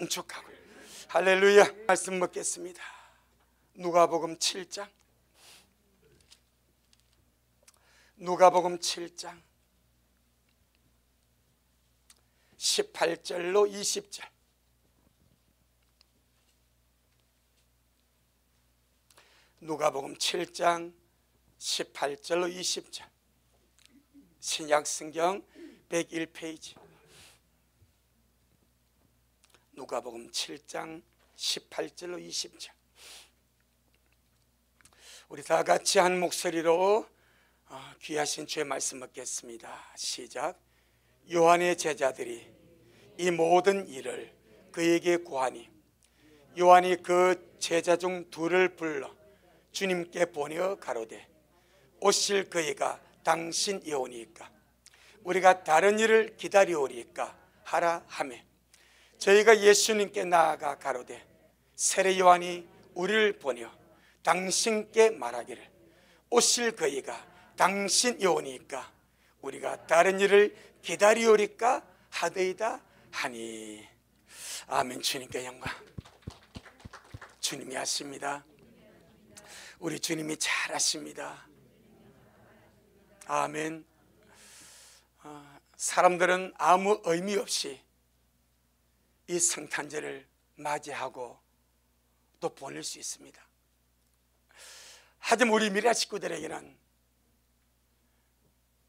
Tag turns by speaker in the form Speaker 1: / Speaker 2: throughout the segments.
Speaker 1: 응축하고. 할렐루야. 말씀 먹겠습니다. 누가복음 7장, 누가복음 7장 18절로 20절. 누가복음 7장 18절로 20절. 신약성경 101페이지. 누가복음 7장 18절로 20절. 우리 다 같이 한 목소리로 귀하신 주의 말씀 먹겠습니다. 시작. 요한의 제자들이 이 모든 일을 그에게 구하니 요한이 그 제자 중 둘을 불러 주님께 보내어 가로되 오실 그이가 당신이 오니까 우리가 다른 일을 기다리오리까 하라 하매 저희가 예수님께 나아가 가로되 세례 요한이 우리를 보내어 당신께 말하기를 오실 그이가 당신이 오니까 우리가 다른 일을 기다리오리까 하더이다 하니. 아멘. 주님께 영광. 주님이 하십니다. 우리 주님이 잘하십니다. 아멘. 사람들은 아무 의미 없이 이 성탄절을 맞이하고 또 보낼 수 있습니다. 하지만 우리 미라 식구들에게는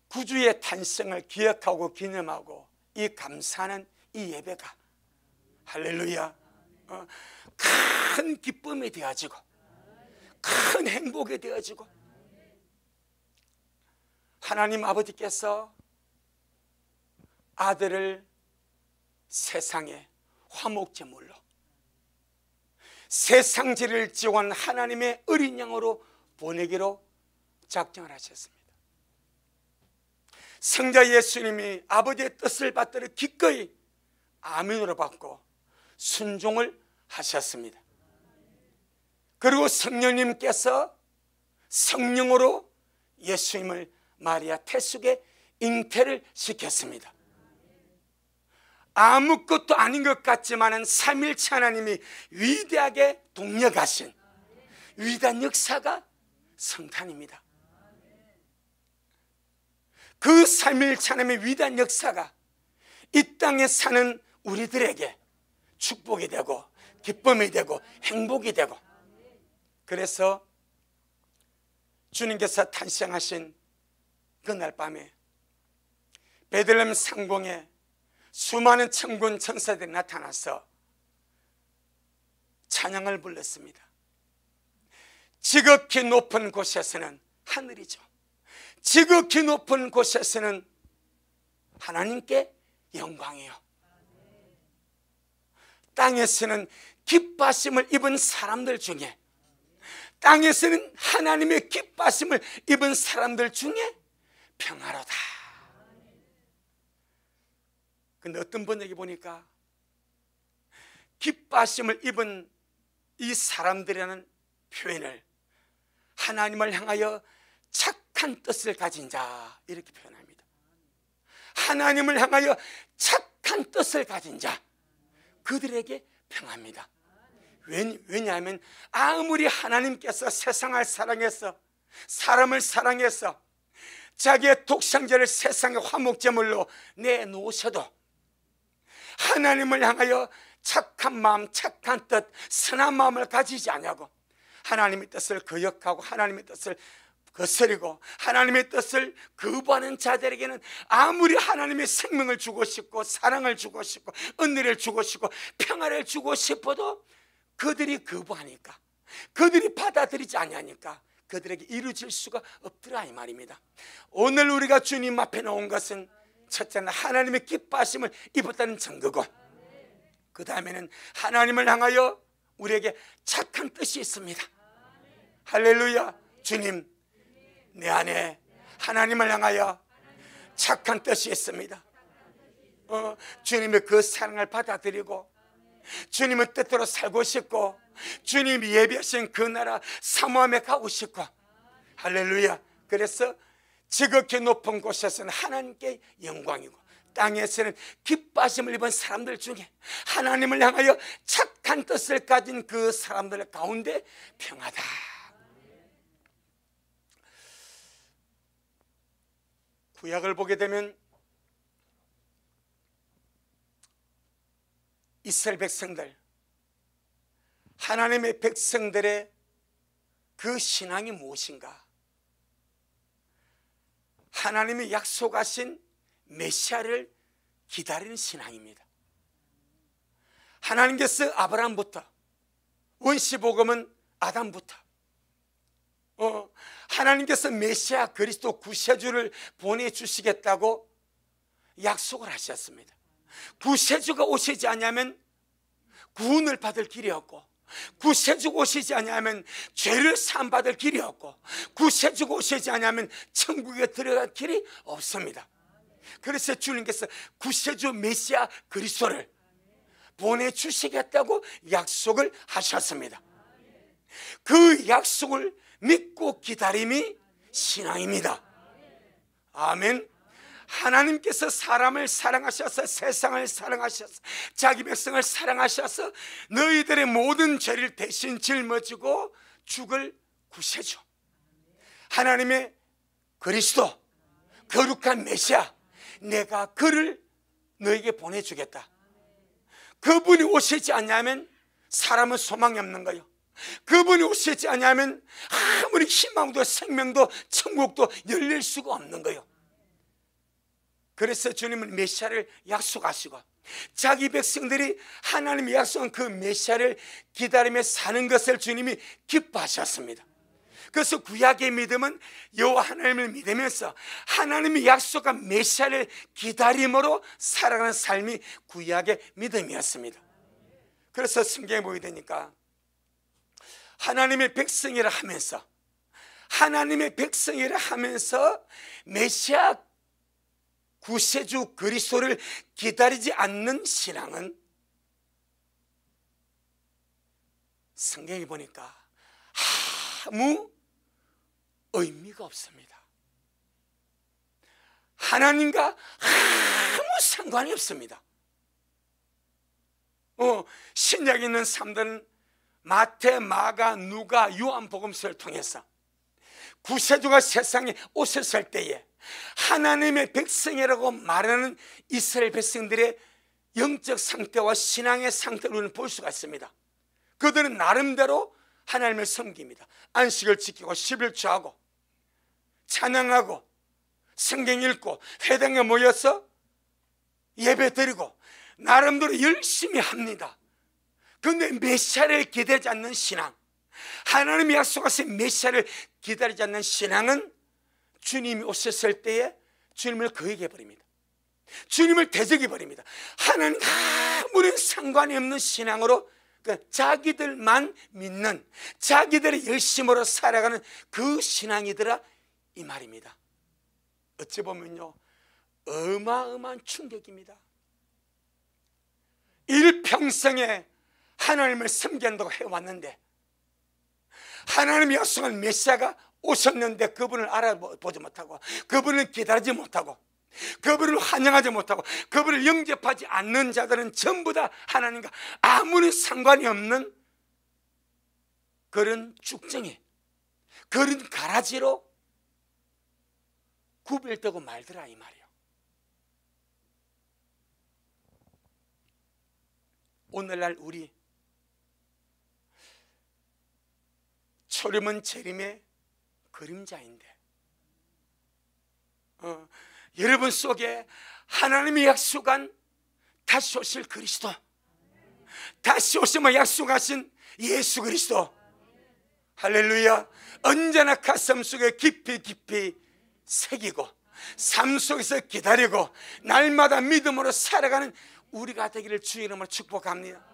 Speaker 1: 구주의 탄생을 기억하고 기념하고 이 감사하는 이 예배가 할렐루야 큰 기쁨이 되어지고 큰 행복이 되어지고 하나님 아버지께서 아들을 세상에 화목제물로 세상 죄를 지원 하나님의 어린 양으로 보내기로 작정을 하셨습니다. 성자 예수님이 아버지의 뜻을 받들어 기꺼이 아멘으로 받고 순종을 하셨습니다. 그리고 성령님께서 성령으로 예수님을 마리아 태숙에 잉태를 시켰습니다. 아무것도 아닌 것 같지만은 삼일체 하나님이 위대하게 동력하신 위대한 역사가 성탄입니다. 그 삼일체 하나님의 위대한 역사가 이 땅에 사는 우리들에게 축복이 되고 기쁨이 되고 행복이 되고, 그래서 주님께서 탄생하신 그날 밤에 베들레헴 상공에 수많은 천군 천사들이 나타나서 찬양을 불렀습니다. 지극히 높은 곳에서는 하늘이죠. 지극히 높은 곳에서는 하나님께 영광이요, 땅에서는 기뻐하심을 입은 사람들 중에, 땅에서는 하나님의 기뻐하심을 입은 사람들 중에 평화로다. 근데 어떤 번역이 보니까 기뻐하심을 입은 이 사람들이라는 표현을 하나님을 향하여 착한 뜻을 가진 자, 이렇게 표현합니다. 하나님을 향하여 착한 뜻을 가진 자, 그들에게 평화입니다. 왜냐하면 아무리 하나님께서 세상을 사랑해서 사람을 사랑해서 자기의 독생자를 세상의 화목제물로 내놓으셔도 하나님을 향하여 착한 마음, 착한 뜻, 선한 마음을 가지지 않냐고, 하나님의 뜻을 거역하고 하나님의 뜻을 거스리고 하나님의 뜻을 거부하는 자들에게는 아무리 하나님의 생명을 주고 싶고 사랑을 주고 싶고 은혜를 주고 싶고 평화를 주고 싶어도 그들이 거부하니까, 그들이 받아들이지 않으니까 그들에게 이루어질 수가 없더라, 이 말입니다. 오늘 우리가 주님 앞에 나온 것은 첫째는 하나님의 기뻐하심을 입었다는 증거고, 그 다음에는 하나님을 향하여 우리에게 착한 뜻이 있습니다. 할렐루야. 주님, 내 안에 하나님을 향하여 착한 뜻이 있습니다. 주님의 그 사랑을 받아들이고 주님의 뜻대로 살고 싶고 주님이 예비하신 그 나라 사모함에 가고 싶고, 할렐루야. 그래서 지극히 높은 곳에서는 하나님께 영광이고 땅에서는 기뻐하심을 입은 사람들 중에 하나님을 향하여 착한 뜻을 가진 그 사람들 가운데 평하다. 구약을 보게 되면 이스라엘 백성들, 하나님의 백성들의 그 신앙이 무엇인가? 하나님이 약속하신 메시아를 기다리는 신앙입니다. 하나님께서 아브라함부터, 원시복음은 아담부터 하나님께서 메시아 그리스도 구세주를 보내주시겠다고 약속을 하셨습니다. 구세주가 오시지 않으면 구원을 받을 길이 없고, 구세주가 오시지 않으면 죄를 사함받을 길이 없고, 구세주가 오시지 않으면 천국에 들어갈 길이 없습니다. 그래서 주님께서 구세주 메시아 그리스도를 보내주시겠다고 약속을 하셨습니다. 그 약속을 믿고 기다림이 신앙입니다. 아멘. 하나님께서 사람을 사랑하셔서, 세상을 사랑하셔서, 자기 백성을 사랑하셔서 너희들의 모든 죄를 대신 짊어지고 죽을 구세주, 하나님의 그리스도, 거룩한 메시아, 내가 그를 너에게 보내주겠다. 그분이 오시지 않냐면 사람은 소망이 없는 거예요. 그분이 오시지 않냐면 아무리 희망도 생명도 천국도 열릴 수가 없는 거예요. 그래서 주님은 메시아를 약속하시고, 자기 백성들이 하나님이 약속한 그 메시아를 기다리며 사는 것을 주님이 기뻐하셨습니다. 그래서 구약의 믿음은 여호와 하나님을 믿으면서 하나님이 약속한 메시아를 기다림으로 살아가는 삶이 구약의 믿음이었습니다. 그래서 성경에 보게 되니까 하나님의 백성이라 하면서, 하나님의 백성이라 하면서 메시아 구세주 그리스도를 기다리지 않는 신앙은 성경에 보니까 아무 의미가 없습니다. 하나님과 아무 상관이 없습니다. 신약에 있는 사람들은 마태, 마가, 누가, 요한복음서를 통해서 구세주가 세상에 오셨을 때에 하나님의 백성이라고 말하는 이스라엘 백성들의 영적 상태와 신앙의 상태를 우리는 볼 수가 있습니다. 그들은 나름대로 하나님을 섬깁니다. 안식을 지키고 11조하고 찬양하고 성경 읽고 회당에 모여서 예배 드리고 나름대로 열심히 합니다. 그런데 메시아를 기다리지 않는 신앙, 하나님이 약속하신 메시아를 기다리지 않는 신앙은 주님이 오셨을 때에 주님을 거역해 버립니다. 주님을 대적해 버립니다. 하나님 아무런 상관이 없는 신앙으로 자기들만 믿는, 자기들의 열심으로 살아가는 그 신앙이더라 이 말입니다. 어찌 보면요, 어마어마한 충격입니다. 일평생에 하나님을 섬긴다고 해왔는데, 하나님이 약속한 메시아가 오셨는데 그분을 알아보지 못하고, 그분을 기다리지 못하고, 그분을 환영하지 못하고, 그분을 영접하지 않는 자들은 전부 다 하나님과 아무런 상관이 없는 그런 쭉정이, 그런 가라지로 구별되고 말더라 이 말이에요. 오늘날 우리 초림은 재림의 그림자인데, 여러분 속에 하나님이 약속한 다시 오실 그리스도, 다시 오시면 약속하신 예수 그리스도, 할렐루야, 언제나 가슴 속에 깊이 깊이 새기고 삶 속에서 기다리고 날마다 믿음으로 살아가는 우리가 되기를 주의 이름으로 축복합니다.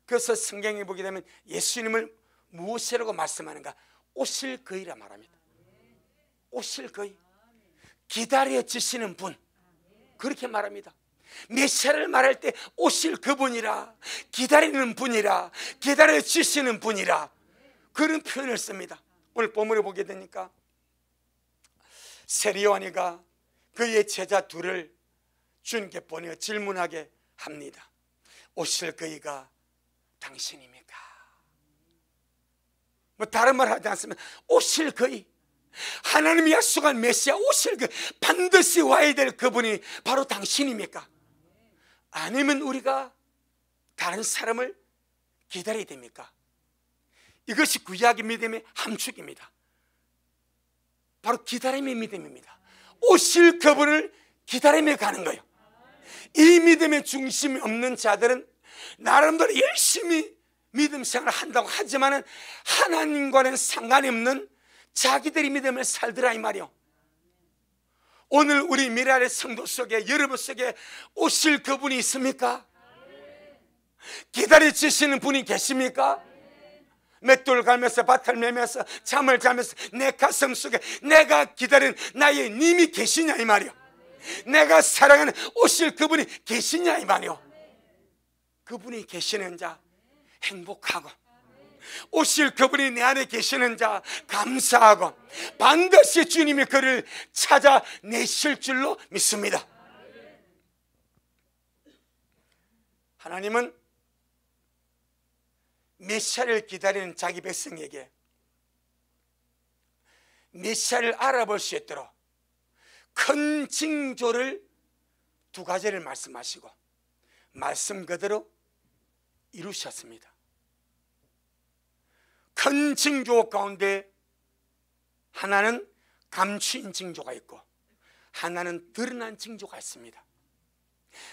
Speaker 1: 그래서 성경에 보게 되면 예수님을 무엇이라고 말씀하는가? 오실 그이라 말합니다. 오실 그이, 기다려 주시는 분, 그렇게 말합니다. 메시아를 말할 때 오실 그분이라, 기다리는 분이라, 기다려 주시는 분이라, 그런 표현을 씁니다. 오늘 본문에 보게 되니까 세리요한이가 그의 제자 둘을 주님께 보내어 질문하게 합니다. 오실 그이가 당신입니까? 뭐 다른 말 하지 않습니다. 오실 그이, 하나님이 약속한 메시아 오실 그 반드시 와야 될 그분이 바로 당신입니까? 아니면 우리가 다른 사람을 기다려야 됩니까? 이것이 구약의 믿음의 함축입니다. 바로 기다림의 믿음입니다. 오실 그분을 기다리며 가는 거예요. 이 믿음의 중심이 없는 자들은 나름대로 열심히 믿음 생활을 한다고 하지만 하나님과는 상관이 없는 자기들이 믿음을 살더라 이 말이요. 오늘 우리 미라의 성도 속에, 여러분 속에 오실 그분이 있습니까? 기다려주시는 분이 계십니까? 맷돌 갈면서 밭을 매면서 잠을 자면서 내 가슴 속에 내가 기다린 나의 님이 계시냐 이 말이요. 내가 사랑하는 오실 그분이 계시냐 이 말이요. 그분이 계시는 자 행복하고, 오실 그분이 내 안에 계시는 자 감사하고, 반드시 주님이 그를 찾아내실 줄로 믿습니다. 하나님은 메시아를 기다리는 자기 백성에게 메시아를 알아볼 수 있도록 큰 징조를 두 가지를 말씀하시고 말씀 그대로 이루셨습니다. 큰 징조 가운데 하나는 감추인 징조가 있고 하나는 드러난 징조가 있습니다.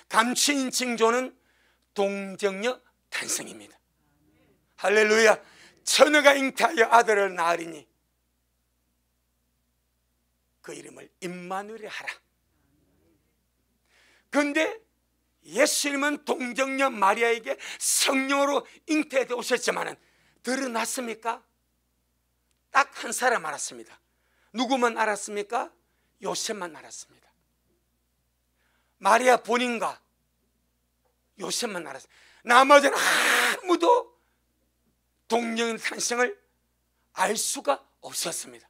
Speaker 1: 감추인 징조는 동정녀 탄생입니다. 할렐루야. 처녀가 잉태하여 아들을 낳으리니 그 이름을 임마누엘이 하라. 그런데 예수님은 동정녀 마리아에게 성령으로 잉태되어 오셨지만 드러났습니까? 딱 한 사람 알았습니다. 누구만 알았습니까? 요셉만 알았습니다. 마리아 본인과 요셉만 알았습니다. 나머지는 아무도 동정녀 탄생을 알 수가 없었습니다.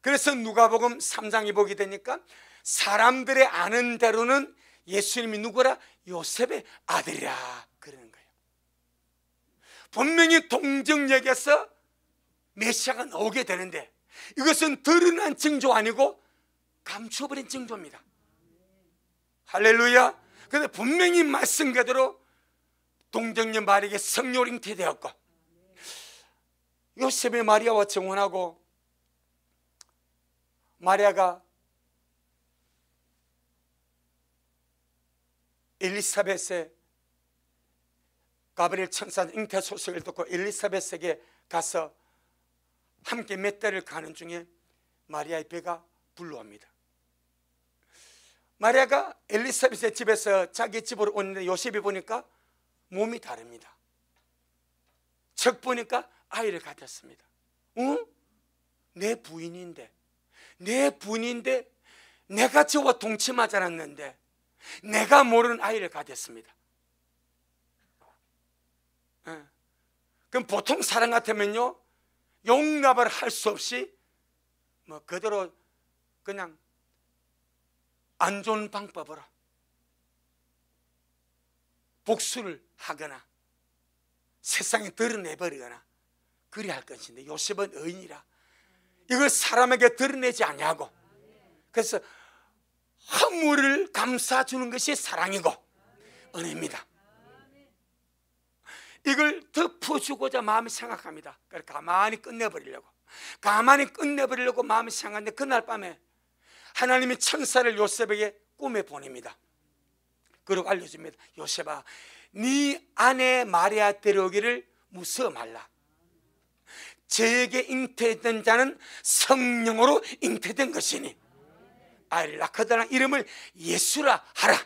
Speaker 1: 그래서 누가복음 3장에 보게 되니까 사람들의 아는 대로는 예수님이 누구라? 요셉의 아들이라 그러는 거예요. 분명히 동정녀에게서 메시아가 나오게 되는데 이것은 드러난 징조 아니고 감춰버린 징조입니다. 할렐루야. 그런데 분명히 말씀 그대로 동정녀 마리아에게 성령으로 잉태되었고 요셉의 마리아와 정혼하고 마리아가 엘리사벳의 가브리엘 천사 잉태 소식을 듣고 엘리사벳에게 가서 함께 몇 달을 가는 중에 마리아의 배가 불러옵니다. 마리아가 엘리사벳의 집에서 자기 집으로 오는데 요셉이 보니까 몸이 다릅니다. 척 보니까 아이를 가졌습니다. 내 부인인데 내가 저와 동침하지 않았는데 내가 모르는 아이를 가졌습니다. 그럼 보통 사람 같으면요 용납을 할 수 없이 뭐 그대로 그냥 안 좋은 방법으로 복수를 하거나 세상에 드러내버리거나 그리 할 것인데 요셉은 의인이라 이걸 사람에게 드러내지 아니하고 그래서 허물을 감싸주는 것이 사랑이고 은혜입니다. 이걸 덮어주고자 마음이 생각합니다. 그래서 가만히 끝내버리려고 마음이 생각하는데 그날 밤에 하나님이 천사를 요셉에게 꿈에 보냅니다. 그리고 알려줍니다. 요셉아, 네 아내 마리아 데려오기를 무서워 말라. 저에게 잉태된 자는 성령으로 잉태된 것이니 아이를 낳거든 이름을 예수라 하라.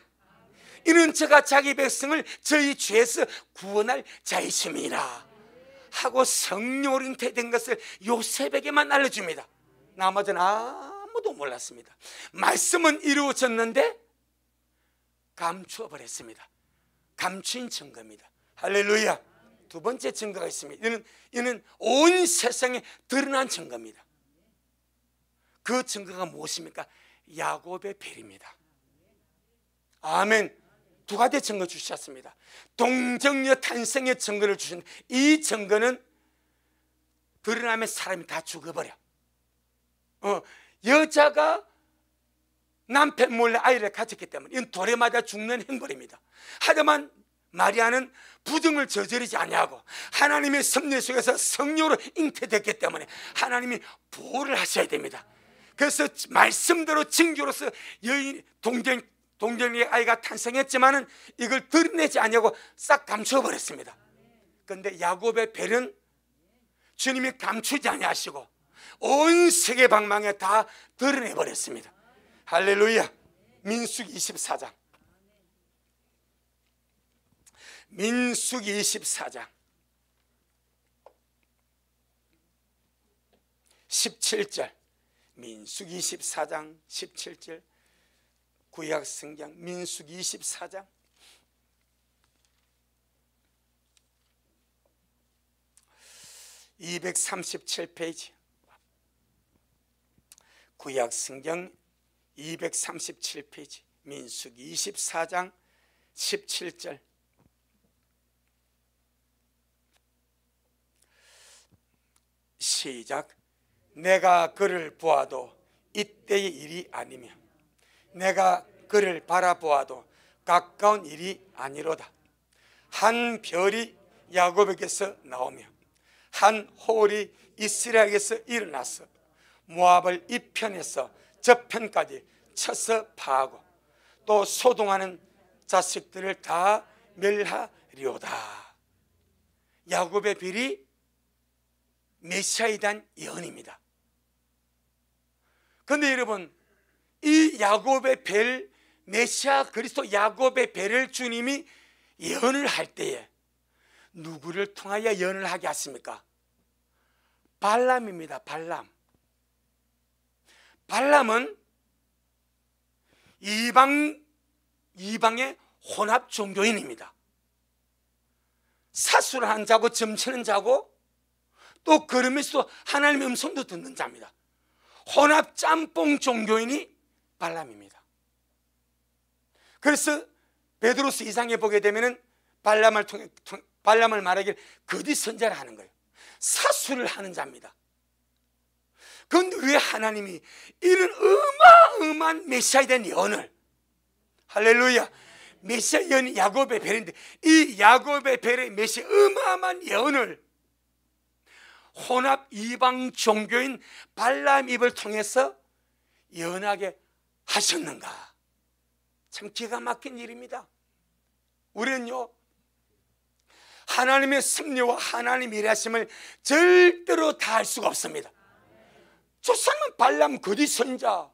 Speaker 1: 이는 저가 자기 백성을 저희 죄에서 구원할 자이심이라 하고 성령으로 잉태된 것을 요셉에게만 알려줍니다. 나머지는 아무도 몰랐습니다. 말씀은 이루어졌는데 감추어 버렸습니다. 감추인 증거입니다. 할렐루야. 두 번째 증거가 있습니다. 이는 온 세상에 드러난 증거입니다. 그 증거가 무엇입니까? 야곱의 배입니다. 아멘. 두 가지 증거 주셨습니다. 동정녀 탄생의 증거를 주신 이 증거는 드러나면 사람이 다 죽어버려. 여자가 남편 몰래 아이를 가졌기 때문에 이건 돌에 맞아 죽는 행벌입니다. 하지만 마리아는 부정을 저지르지 아니하고 하나님의 섭리 속에서 성령으로 잉태됐기 때문에 하나님이 보호를 하셔야 됩니다. 그래서 말씀대로 징조로서 여인 동정의 아이가 탄생했지만은 이걸 드러내지 아니하고 싹 감춰버렸습니다. 그런데 야곱의 벨은 주님이 감추지 아니하시고 온 세계 방망에 다 드러내버렸습니다. 할렐루야. 민수기 24장, 민수기 24장 17절, 민수기 24장 17절, 구약 성경 민수기 24장 237페이지, 구약 성경 237페이지, 민수기 24장 17절. 시작. 내가 그를 보아도 이때의 일이 아니며 내가 그를 바라보아도 가까운 일이 아니로다. 한 별이 야곱에게서 나오며 한 호울이 이스라엘에게서 일어나서 모압을 이편에서 저편까지 쳐서 파하고 또 소동하는 자식들을 다 멸하리로다. 야곱의 별이 메시아에 대한 예언입니다. 그런데 여러분, 이 야곱의 별, 메시아 그리스도 야곱의 별을 주님이 예언을 할 때에 누구를 통하여 예언을 하게 하십니까? 발람입니다. 발람은 이방의 혼합 종교인입니다. 사수를 하는 자고 점치는 자고 또 걸으면서도 하나님의 음성도 듣는 자입니다. 혼합 짬뽕 종교인이 발람입니다. 그래서 베드로스 2장에 보게 되면은 발람을 말하길 거짓 선자를 하는 거예요. 사수를 하는 자입니다. 그런데 왜 하나님이 이런 어마어마한 메시아에 대한 예언을, 할렐루야, 메시아 예언이 야곱의 벨인데 이 야곱의 벨의 메시아 어마어마한 예언을 혼합 이방 종교인 발람 입을 통해서 예언하게 하셨는가? 참 기가 막힌 일입니다. 우리는요, 하나님의 섭리와 하나님의 일하심을 절대로 다 할 수가 없습니다. 저 사람은 발람 거짓 선자,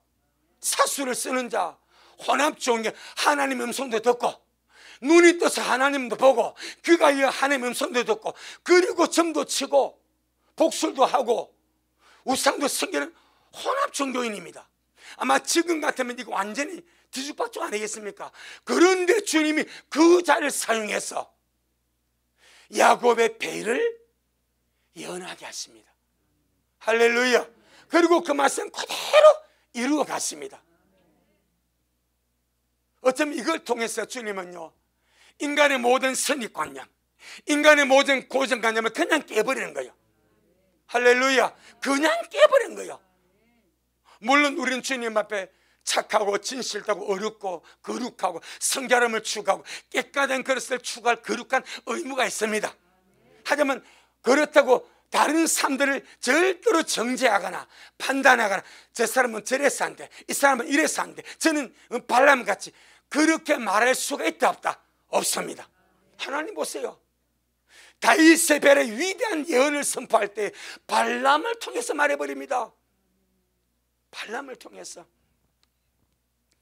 Speaker 1: 사수를 쓰는 자, 혼합 종교, 하나님의 음성도 듣고 눈이 떠서 하나님도 보고 귀가 이어 하나님의 음성도 듣고 그리고 점도 치고 복술도 하고 우상도 섬기는 혼합 종교인입니다. 아마 지금 같으면 이거 완전히 뒤죽박죽 아니겠습니까? 그런데 주님이 그 자를 사용해서 야곱의 배를 예언하게 하십니다. 할렐루야. 그리고 그 말씀 그대로 이루어 갔습니다. 어쩌면 이걸 통해서 주님은요, 인간의 모든 선입관념, 인간의 모든 고정관념을 그냥 깨버리는 거예요. 할렐루야. 그냥 깨버린 거예요. 물론 우리는 주님 앞에 착하고 진실되고 어렵고 거룩하고 성결함을 추구하고 깨끗한 그릇을 추구할 거룩한 의무가 있습니다. 하지만 그렇다고 다른 사람들을 절대로 정죄하거나 판단하거나 저 사람은 저래서 안 돼, 이 사람은 이래서 안 돼, 저는 발람같이 그렇게 말할 수가 있다 없다? 없습니다. 하나님 보세요. 다윗의 벨의 위대한 예언을 선포할 때 발람을 통해서 말해버립니다. 발람을 통해서.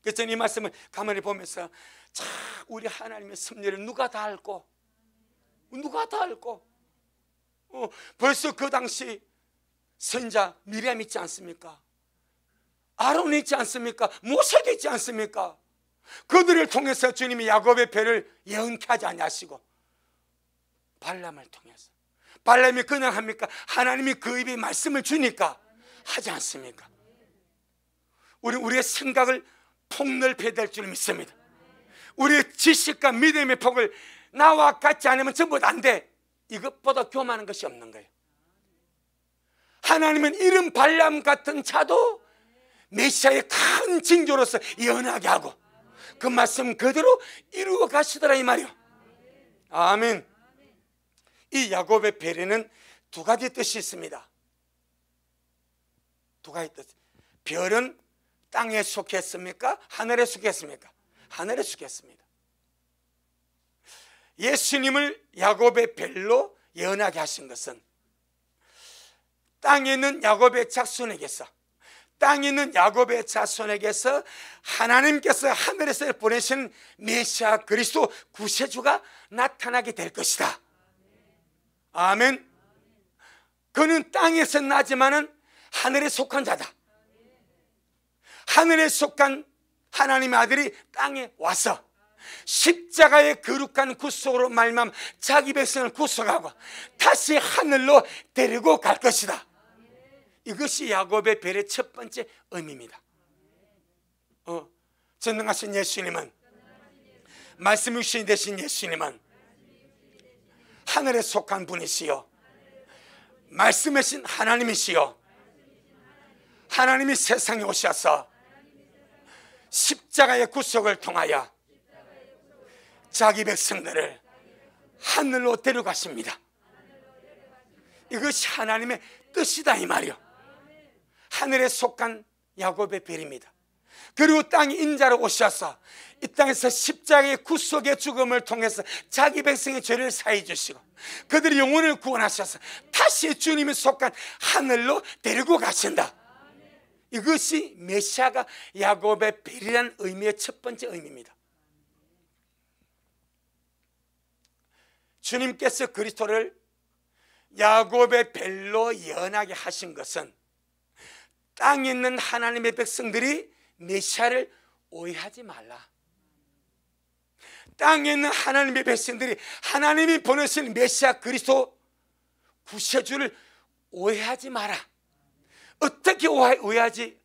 Speaker 1: 그래서 이 말씀을 가만히 보면서 참 우리 하나님의 섭리를 누가 다 알고 벌써 그 당시 선자 미리암 있지 않습니까? 아론 있지 않습니까? 모세도 있지 않습니까? 그들을 통해서 주님이 야곱의 배를 예언케 하지 아니하시고 발람을 통해서, 발람이 그냥 합니까? 하나님이 그 입에 말씀을 주니까 하지 않습니까? 우리의 생각을 폭넓게 될 줄 믿습니다. 우리의 지식과 믿음의 폭을 나와 같지 않으면 전부 다 안 돼. 이것보다 교만한 것이 없는 거예요. 하나님은 이런 발람 같은 자도 메시아의 큰 징조로서 예언하게 하고 그 말씀 그대로 이루어 가시더라 이 말이요. 아멘. 이 야곱의 배려는 두 가지 뜻이 있습니다. 두 가지 뜻. 별은 땅에 속했습니까? 하늘에 속했습니까? 하늘에 속했습니다. 예수님을 야곱의 별로 예언하게 하신 것은 땅에 있는 야곱의 자손에게서, 땅에 있는 야곱의 자손에게서 하나님께서 하늘에서 보내신 메시아 그리스도 구세주가 나타나게 될 것이다. 아멘. 그는 땅에서 나지만은 하늘에 속한 자다. 하늘에 속한 하나님의 아들이 땅에 와서 십자가의 거룩한 구속으로 말미암아 자기 백성을 구속하고 다시 하늘로 데리고 갈 것이다. 이것이 야곱의 별의 첫 번째 의미입니다. 전능하신 예수님은, 말씀 육신이 되신 예수님은 하늘에 속한 분이시요 말씀이신 하나님이시요 하나님이 세상에 오셔서 십자가의 구속을 통하여 자기 백성들을 하늘로 데려가십니다. 이것이 하나님의 뜻이다 이 말이요. 하늘에 속한 야곱의 별입니다. 그리고 땅의 인자로 오셔서 이 땅에서 십자가의 구속의 죽음을 통해서 자기 백성의 죄를 사해 주시고 그들의 영혼을 구원하셔서 다시 주님이 속한 하늘로 데리고 가신다. 이것이 메시아가 야곱의 별이라는 의미의 첫 번째 의미입니다. 주님께서 그리스도를 야곱의 별로 예언하게 하신 것은 땅에 있는 하나님의 백성들이 메시아를 오해하지 말라. 땅에 있는 하나님의 백성들이 하나님이 보내신 메시아 그리스도 구세주를 오해하지 마라. 어떻게 오해하지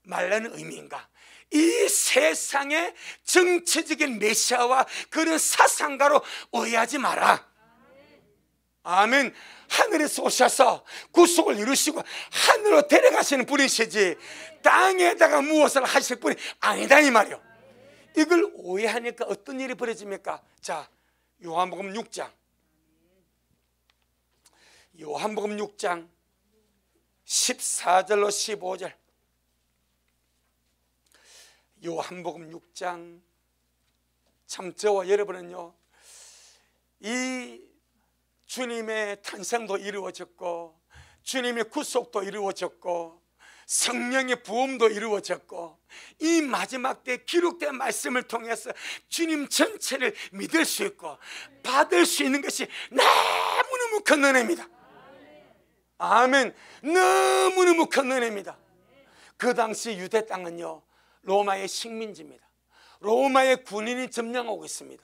Speaker 1: 말라는 의미인가? 이 세상의 정치적인 메시아와 그런 사상가로 오해하지 마라. 아멘. 하늘에서 오셔서 구속을 이루시고 하늘로 데려가시는 분이시지 땅에다가 무엇을 하실 분이 아니다 이 말이요. 이걸 오해하니까 어떤 일이 벌어집니까? 자, 요한복음 6장 요한복음 6장 14절로 15절 요한복음 6장 참 저와 여러분은요 이 주님의 탄생도 이루어졌고 주님의 구속도 이루어졌고 성령의 부음도 이루어졌고 이 마지막 때 기록된 말씀을 통해서 주님 전체를 믿을 수 있고 받을 수 있는 것이 너무너무 큰 은혜입니다. 아멘. 너무너무 큰 은혜입니다. 그 당시 유대 땅은요 로마의 식민지입니다. 로마의 군인이 점령하고 있습니다.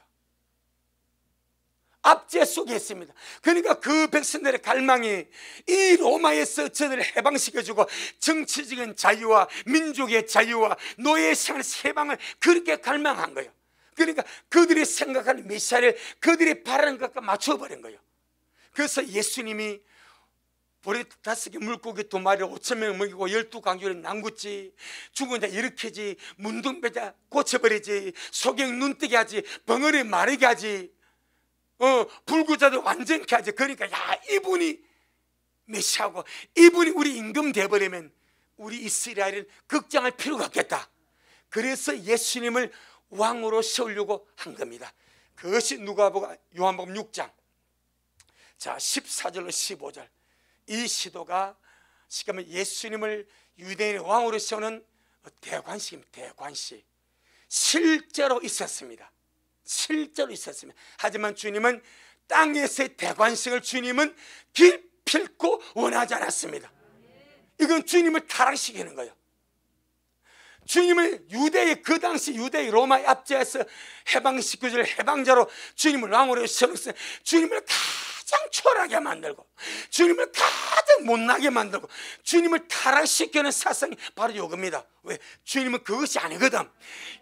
Speaker 1: 압제 속에 있습니다. 그러니까 그 백성들의 갈망이 이 로마에서 저들을 해방시켜주고 정치적인 자유와 민족의 자유와 노예의 생활에서 해방을 그렇게 갈망한 거예요. 그러니까 그들이 생각하는 메시아를 그들이 바라는 것과 맞춰버린 거예요. 그래서 예수님이 보리 5개 물고기 2마리 5,000명 먹이고 12강조를 난구지 죽은 자 일으키지 문둥배자 고쳐버리지 소경 눈뜨게 하지 벙어리 마르게 하지 불구자들 완전케 하지. 그러니까 야 이분이 메시아고 이분이 우리 임금 되어버리면 우리 이스라엘은 걱정할 필요가 없겠다. 그래서 예수님을 왕으로 세우려고 한 겁니다. 그것이 누가복음 요한복음 6장 자 14절로 15절 이 시도가 지금 예수님을 유대인의 왕으로 세우는 대관식입니다. 대관식 실제로 있었습니다. 실제로 있었습니다. 하지만 주님은 땅에서의 대관식을 주님은 기필코 원하지 않았습니다. 이건 주님을 타락시키는 거예요. 주님을 유대의 그 당시 유대의 로마의 압제에서 해방시켜줄 해방자로 주님을 왕으로 세웠어요. 주님을 가장 초라하게 만들고 주님을 가장 못나게 만들고 주님을 타락시키는 사상이 바로 이겁니다. 왜? 주님은 그것이 아니거든.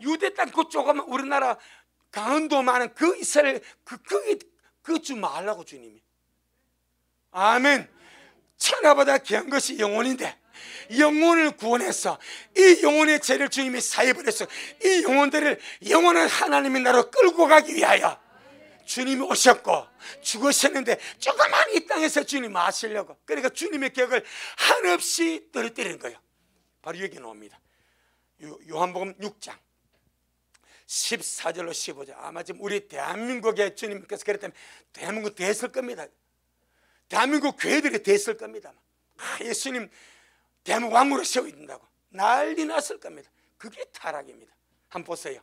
Speaker 1: 유대 땅 그쪽 가면 우리나라 강원도 많은 그 이스라엘 그 주 말라고 주님이. 아멘. 천하보다 귀한 것이 영혼인데 영혼을 구원해서 이 영혼의 죄를 주님이 사해버려서 이 영혼들을 영원한 하나님의 나라로 끌고 가기 위하여 주님이 오셨고 죽으셨는데 조그만 이 땅에서 주님 하시려고, 그러니까 주님의 계획을 한없이 떨어뜨리는 거예요. 바로 여기 나옵니다. 요한복음 6장 14절로 15절. 아마 지금 우리 대한민국에 주님께서 그랬다면 대한민국 됐을 겁니다. 대한민국 교회들이 됐을 겁니다. 예수님 대한민국 왕으로 세워야 된다고 난리 났을 겁니다. 그게 타락입니다. 한번 보세요.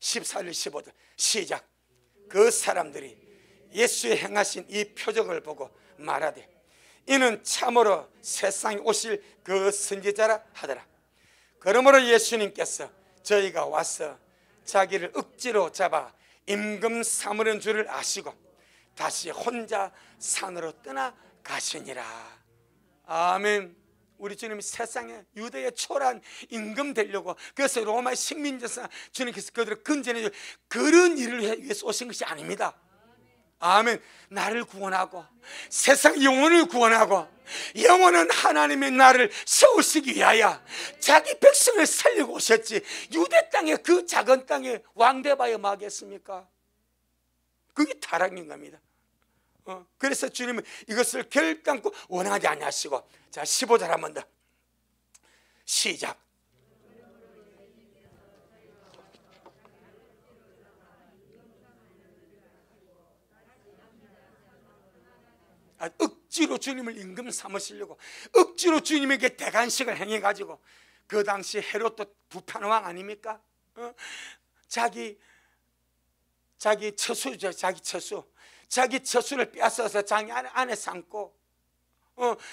Speaker 1: 14절 15절 시작. 그 사람들이 예수의 행하신 이 표적을 보고 말하되 이는 참으로 세상에 오실 그 선지자라 하더라. 그러므로 예수님께서 저희가 와서 자기를 억지로 잡아 임금 삼으려는 줄을 아시고 다시 혼자 산으로 떠나가시니라. 아멘. 우리 주님이 세상에 유대의 초라한 임금 되려고, 그래서 로마의 식민지에서 주님께서 그들을 건져내 줄 그런 일을 위해서 오신 것이 아닙니다. 아멘. 나를 구원하고 세상 영혼을 구원하고 영원한 하나님의 나라를 세우시기 위하여 자기 백성을 살리고 오셨지, 유대 땅에 그 작은 땅에 왕되봐야 뭐하겠습니까? 그게 타락인 겁니다. 그래서 주님은 이것을 결단코 원하지 아니하시고, 자 15절 한 번 더 시작. 억지로 주님을 임금 삼으시려고 억지로 주님에게 대간식을 행해가지고, 그 당시 헤롯도 부패왕 아닙니까? 자기 처수죠. 자기 처수를 빼앗아서 자기 안에 삼고,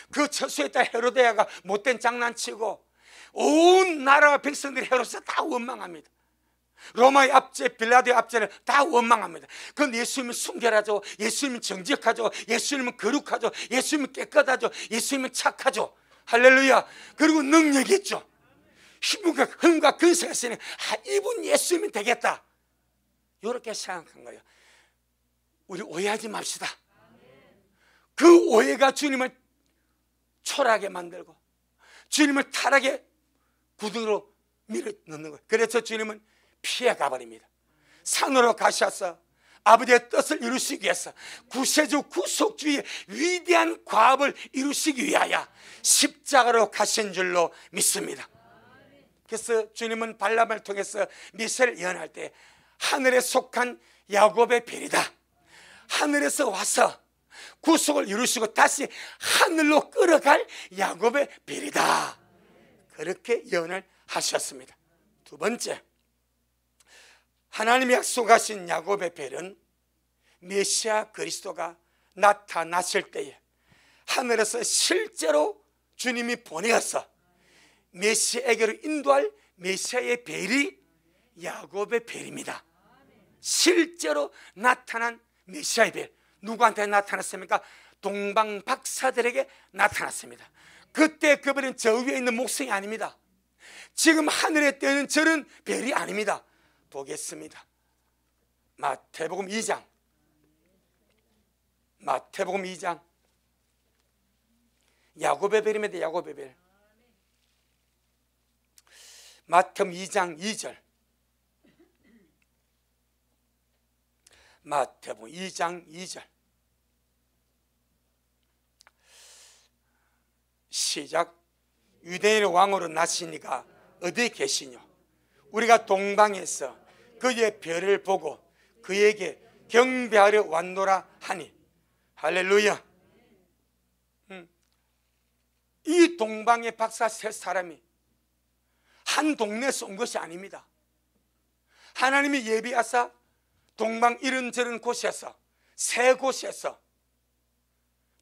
Speaker 1: 그 처수에다 헤로데아가 못된 장난치고 온 나라와 백성들이 헤롯을 다 원망합니다. 로마의 압제, 빌라도의 압제를 다 원망합니다. 그런데 예수님은 순결하죠, 예수님은 정직하죠, 예수님은 거룩하죠, 예수님은 깨끗하죠, 예수님은 착하죠. 할렐루야. 그리고 능력이 있죠. 힘과 근세가 있으니 이분 예수님은 되겠다, 이렇게 생각한 거예요. 우리 오해하지 맙시다. 그 오해가 주님을 초라하게 만들고 주님을 타락의 구덩이로 밀어 넣는 거예요. 그래서 주님은 피해 가버립니다. 산으로 가셔서 아버지의 뜻을 이루시기 위해서 구세주 구속주의 위대한 과업을 이루시기 위하여 십자가로 가신 줄로 믿습니다. 그래서 주님은 발람을 통해서 미세를 예언할 때 하늘에 속한 야곱의 별이다, 하늘에서 와서 구속을 이루시고 다시 하늘로 끌어갈 야곱의 별이다, 그렇게 예언을 하셨습니다. 두 번째, 하나님이 약속하신 야곱의 별은 메시아 그리스도가 나타나실 때에 하늘에서 실제로 주님이 보내어서 메시아에게로 인도할 메시아의 별이 야곱의 별입니다. 실제로 나타난 메시아의 별, 누구한테 나타났습니까? 동방 박사들에게 나타났습니다. 그때 그 별은 저 위에 있는 목성이 아닙니다. 지금 하늘에 뜨는 저런 별이 아닙니다. 보겠습니다. 마태복음 2장 야곱의 별입니다. 야곱의 별. 마태복음 2장 2절. 마태복음 2장 2절 시작. 유대인의 왕으로 나시니가 어디 계시뇨? 우리가 동방에서 그의 별을 보고 그에게 경배하려 왔노라 하니. 할렐루야. 이 동방의 박사 세 사람이 한 동네에서 온 것이 아닙니다. 하나님이 예비하사 동방 이런저런 곳에서, 세 곳에서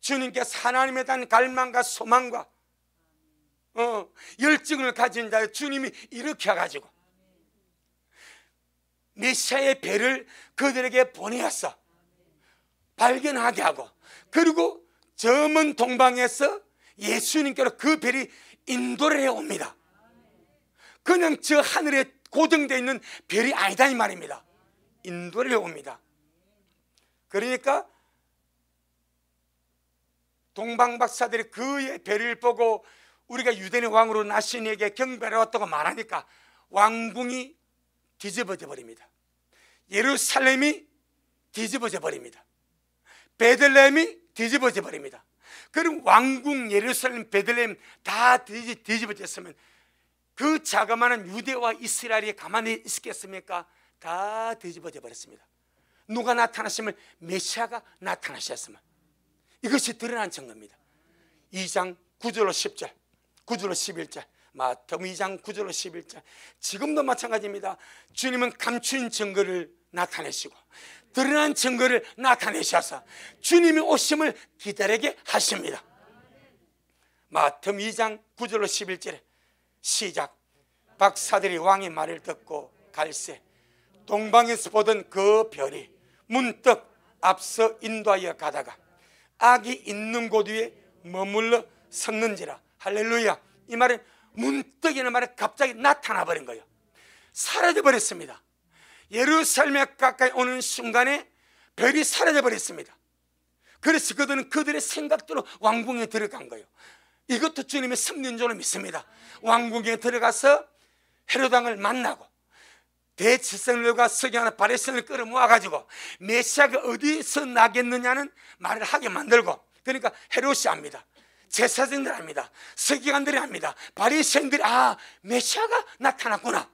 Speaker 1: 주님께서 하나님에 대한 갈망과 소망과 열정을 가진 자를 주님이 일으켜가지고 메시아의 별을 그들에게 보내어서 발견하게 하고, 그리고 저 먼 동방에서 예수님께로 그 별이 인도를 해옵니다. 그냥 저 하늘에 고정되어 있는 별이 아니다 이 말입니다. 인도를 해옵니다. 그러니까 동방박사들이 그의 배를 보고 우리가 유대인의 왕으로 나신 이에게 경배를 왔다고 말하니까 왕궁이 뒤집어져 버립니다. 예루살렘이 뒤집어져 버립니다. 베들레헴이 뒤집어져 버립니다. 그럼 왕궁, 예루살렘, 베들레헴 다 뒤집어졌으면 그 자그마한 유대와 이스라엘이 가만히 있겠습니까? 다 뒤집어져 버렸습니다. 누가 나타났으면 메시아가 나타나셨으면 이것이 드러난 증거입니다. 2장 9절로 10절, 9절로 11절, 마태복음 2장 9절로 11절. 지금도 마찬가지입니다. 주님은 감추인 증거를 나타내시고 드러난 증거를 나타내셔서 주님의 오심을 기다리게 하십니다. 마태복음 2장 9절로 11절에 시작. 박사들이 왕의 말을 듣고 갈새 동방에서 보던 그 별이 문득 앞서 인도하여 가다가 악이 있는 곳 위에 머물러 섰는지라. 할렐루야. 이 말은 문득이라는 말은 갑자기 나타나 버린 거예요. 사라져 버렸습니다. 예루살렘에 가까이 오는 순간에 별이 사라져 버렸습니다. 그래서 그들의 생각대로 왕궁에 들어간 거예요. 이것도 주님의 섭리인줄로 믿습니다. 왕궁에 들어가서 헤롯 왕을 만나고 대제사장들과 서기관과 바리새인을 끌어모아가지고 메시아가 어디서 나겠느냐는 말을 하게 만들고, 그러니까 헤롯이 압니다. 제사장들 압니다. 서기관들이 압니다. 바리새인들이 메시아가 나타났구나.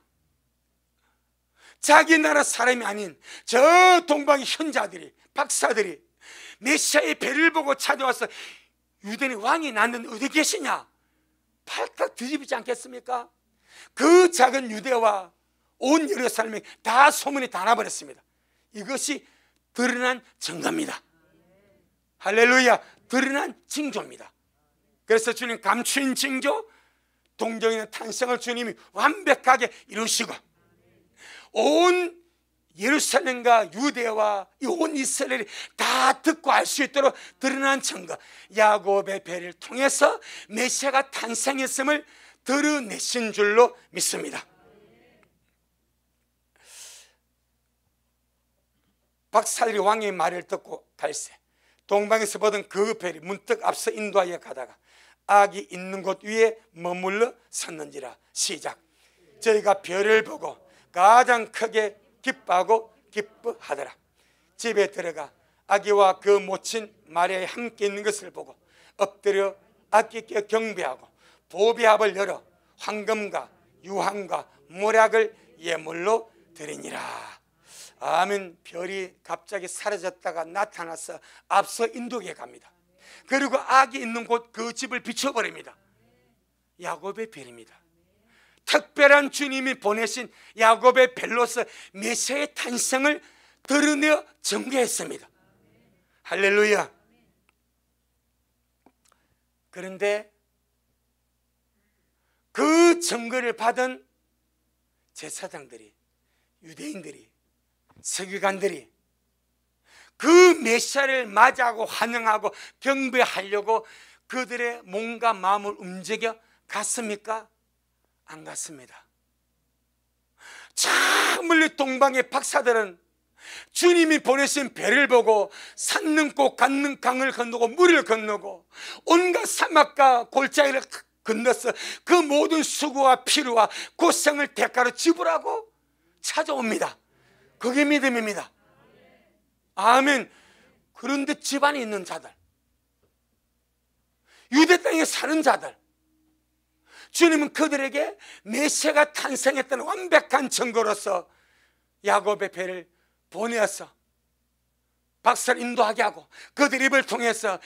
Speaker 1: 자기 나라 사람이 아닌 저 동방의 현자들이, 박사들이 메시아의 배를 보고 찾아와서 유대인의 왕이 나는 어디 계시냐 팔딱 뒤집지 않겠습니까? 그 작은 유대와 온 예루살렘이 다 소문이 다 나버렸습니다. 이것이 드러난 증거입니다. 할렐루야. 드러난 징조입니다. 그래서 주님 감추인 징조, 동정인의 탄생을 주님이 완벽하게 이루시고 온 예루살렘과 유대와 온 이스라엘이 다 듣고 알 수 있도록 드러난 증거, 야곱의 배를 통해서 메시아가 탄생했음을 드러내신 줄로 믿습니다. 박사들이 왕의 말을 듣고 갈새 동방에서 보던 그 별이 문득 앞서 인도하여 가다가 악이 있는 곳 위에 머물러 섰는지라. 시작. 저희가 별을 보고 가장 크게 기뻐하고 기뻐하더라. 집에 들어가 아기와 그 모친 마리아에 함께 있는 것을 보고 엎드려 아기께 경배하고 보배합을 열어 황금과 유황과 모략을 예물로 드리니라. 아멘. 별이 갑자기 사라졌다가 나타나서 앞서 인도에 갑니다. 그리고 악이 있는 곳 그 집을 비춰버립니다. 야곱의 별입니다. 특별한 주님이 보내신 야곱의 별로서 메시아의 탄생을 드러내어 증거했습니다. 할렐루야. 그런데 그 증거를 받은 제사장들이, 유대인들이, 서기관들이 그 메시아를 맞이하고 환영하고 경배하려고 그들의 몸과 마음을 움직여 갔습니까? 안 갔습니다. 저 멀리 동방의 박사들은 주님이 보내신 배를 보고 산 넘고 강을 건너고 물을 건너고 온갖 사막과 골짜기를 건너서 그 모든 수고와 피로와 고생을 대가로 지불하고 찾아옵니다. 그게 믿음입니다. 아멘. 그런데 집안에 있는 자들, 유대 땅에 사는 자들, 주님은 그들에게 메시아가 탄생했다는 완벽한 증거로서 야곱의 배를 보내어서 박사를 인도하게 하고 그들 입을 통해서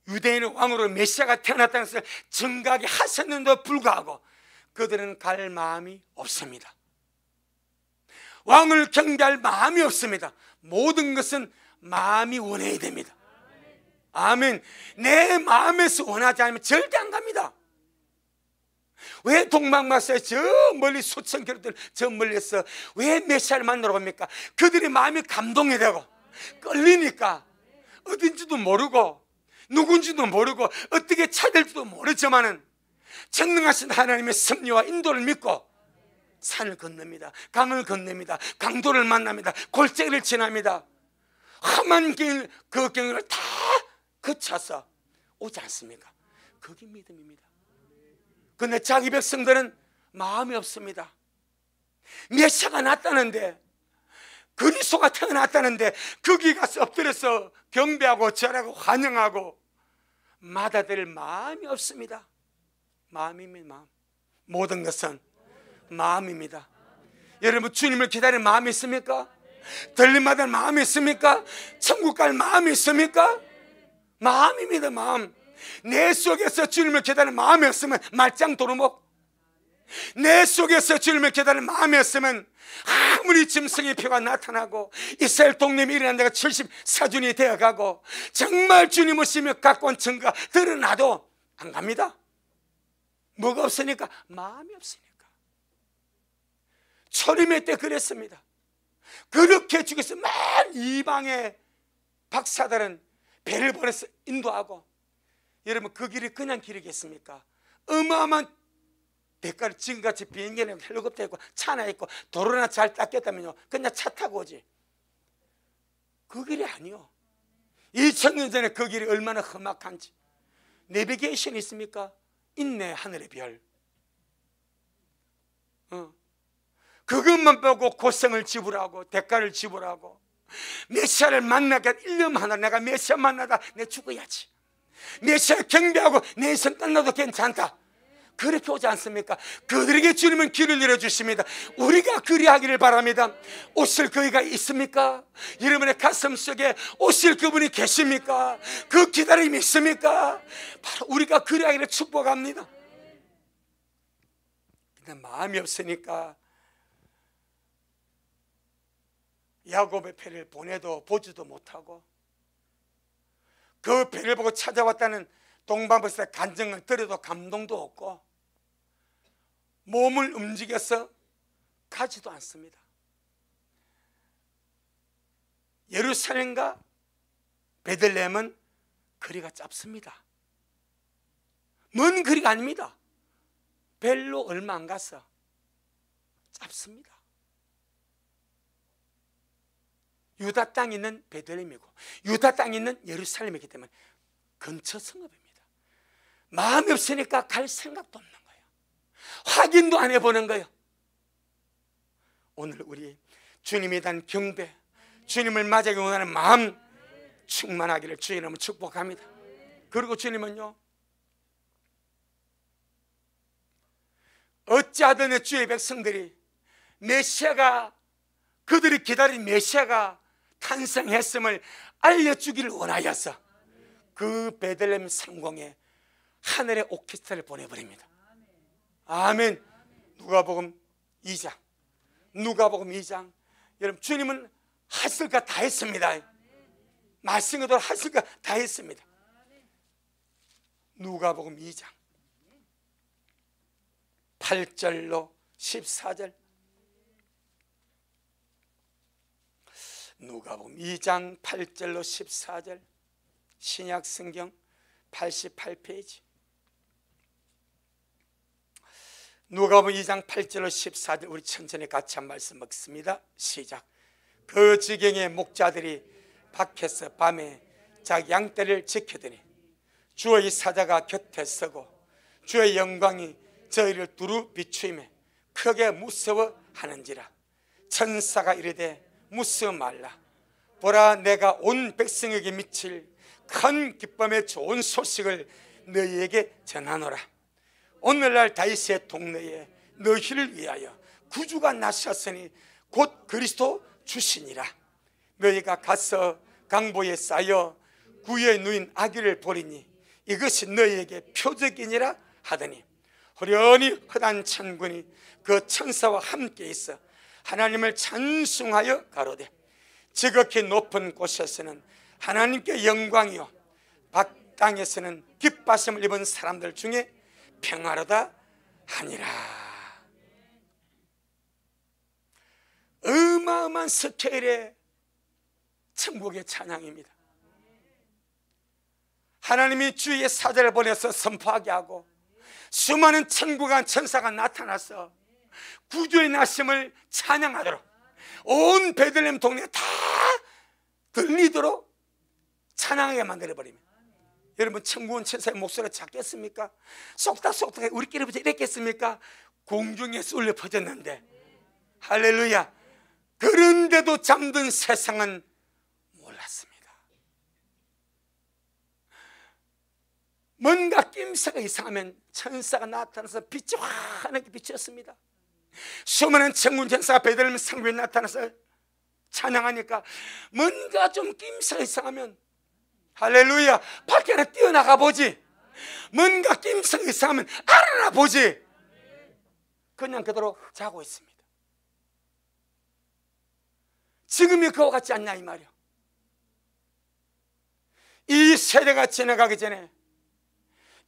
Speaker 1: 유대인의 왕으로 메시아가 태어났다는 것을 증거하게 하셨는데도 불구하고 그들은 갈 마음이 없습니다. 왕을 경배할 마음이 없습니다. 모든 것은 마음이 원해야 됩니다. 아멘. 내 마음에서 원하지 않으면 절대 안 갑니다. 왜 동방박사에 저 멀리 수천 킬로미터 저 멀리서 왜 메시아를 만나러 갑니까? 그들의 마음이 감동이 되고 끌리니까 어딘지도 모르고 누군지도 모르고 어떻게 찾을지도 모르지만은 전능하신 하나님의 섭리와 인도를 믿고 산을 건넙니다. 강을 건넵니다. 강도를 만납니다. 골짜기를 지납니다. 험한 길, 그 경로를 다 거쳐서 오지 않습니까? 그게 믿음입니다. 그런데 자기 백성들은 마음이 없습니다. 메시아가 났다는데, 그리스도가 태어났다는데 거기 가서 엎드려서 경배하고 절하고 환영하고 받아들일 마음이 없습니다. 마음입니다. 마음. 모든 것은 마음입니다. 여러분, 주님을 기다리는 마음이 있습니까? 들림받을 마음이 있습니까? 천국 갈 마음이 있습니까? 마음입니다. 마음. 내 속에서 주님을 기다리는 마음이 없으면 말짱 도루묵. 내 속에서 주님을 기다리는 마음이 없으면 아무리 짐승의 표가 나타나고 이스라엘 독립이 일어난 데가 74주년이 되어가고 정말 주님 오시며 갖고 온 증거가 드러나도 안 갑니다. 뭐가 없으니까? 마음이 없으니까. 초림의 때 그랬습니다. 그렇게 죽여서 만 이방의 박사들은 배를 보내서 인도하고, 여러분, 그 길이 그냥 길이겠습니까? 어마어마한 대가를, 지금같이 비행기나 헬리콥터 있고 차나 있고 도로나 잘 닦였다면요 그냥 차 타고 오지. 그 길이 아니요. 2000년 전에 그 길이 얼마나 험악한지. 내비게이션 있습니까? 있네. 하늘의 별. 그것만 보고 고생을 지불하고 대가를 지불하고, 메시아를 만나게 1년 하나 내가 메시아 만나다 내 죽어야지, 메시아 경배하고 내 인생 끝나도 괜찮다, 그렇게 오지 않습니까? 그들에게 주님은 길을 열어주십니다. 우리가 그리하기를 바랍니다. 오실 그이가 있습니까? 여러분의 가슴 속에 오실 그분이 계십니까? 그 기다림이 있습니까? 바로 우리가 그리하기를 축복합니다. 근데 마음이 없으니까 야곱의 배를 보내도 보지도 못하고, 그 배를 보고 찾아왔다는 동방버스의 간증을 들어도 감동도 없고, 몸을 움직여서 가지도 않습니다. 예루살렘과 베들레헴은 거리가 짧습니다. 먼 거리가 아닙니다. 별로 얼마 안 가서 짧습니다. 유다 땅에 있는 베들레헴이고 유다 땅에 있는 예루살렘이기 때문에 근처 성읍입니다. 마음이 없으니까 갈 생각도 없는 거예요. 확인도 안 해보는 거예요. 오늘 우리 주님에 대한 경배, 주님을 맞이하기 원하는 마음 충만하기를 주의 이름으로 축복합니다. 그리고 주님은요, 어찌하든 주의 백성들이 메시아가, 그들이 기다린 메시아가 탄생했음을 알려주기를 원하여서 그 베들레헴 상공에 하늘의 오케스트라를 보내버립니다. 아멘. 누가복음 2장, 누가복음 2장. 여러분, 주님은 하실 것 다 했습니다. 말씀 그대로 하실 것 다 했습니다. 누가복음 2장 8절로 14절. 누가복음 2장 8절로 14절, 신약 성경 88페이지. 누가복음 2장 8절로 14절, 우리 천천히 같이 한 말씀 먹습니다. 시작. 그 지경의 목자들이 밖에서 밤에 자기 양떼를 지키더니 주의 사자가 곁에 서고 주의 영광이 저희를 두루 비추이며 크게 무서워하는지라. 천사가 이르되 무서워 말라. 보라, 내가 온 백성에게 미칠 큰 기쁨의 좋은 소식을 너희에게 전하노라. 오늘날 다윗의 동네에 너희를 위하여 구주가 나셨으니 곧 그리스도 주시니라. 너희가 가서 강보에 쌓여 구유에 누인 아기를 보리니 이것이 너희에게 표적이니라 하더니, 호련히 허단 천군이 그 천사와 함께 있어 하나님을 찬송하여 가로되, 지극히 높은 곳에서는 하나님께 영광이요 밖 땅에서는 기뻐하심을 입은 사람들 중에 평화로다 하니라. 어마어마한 스케일의 천국의 찬양입니다. 하나님이 주의 사자를 보내서 선포하게 하고 수많은 천국의 천사가 나타나서 구주의 나심을 찬양하도록 온 베들레헴 동네가 다 들리도록 찬양하게 만들어버리면, 여러분 천군 천사의 목소리가 작겠습니까? 쏙닥쏙닥 우리끼리부터 이랬겠습니까? 공중에서 울려 퍼졌는데, 할렐루야. 그런데도 잠든 세상은 몰랐습니다. 뭔가 낌새가 이상하면 천사가 나타나서 빛이 환하게 비쳤습니다. 수많은 천군 천사가 베들레헴 상구에 나타나서 찬양하니까 뭔가 좀 낌새가 이상하면, 할렐루야, 밖에 하나 뛰어나가 보지. 뭔가 낌새가 이상하면 알아나 보지. 그냥 그대로 자고 있습니다. 지금이 그와 같지 않냐 이 말이요. 이 세대가 지나가기 전에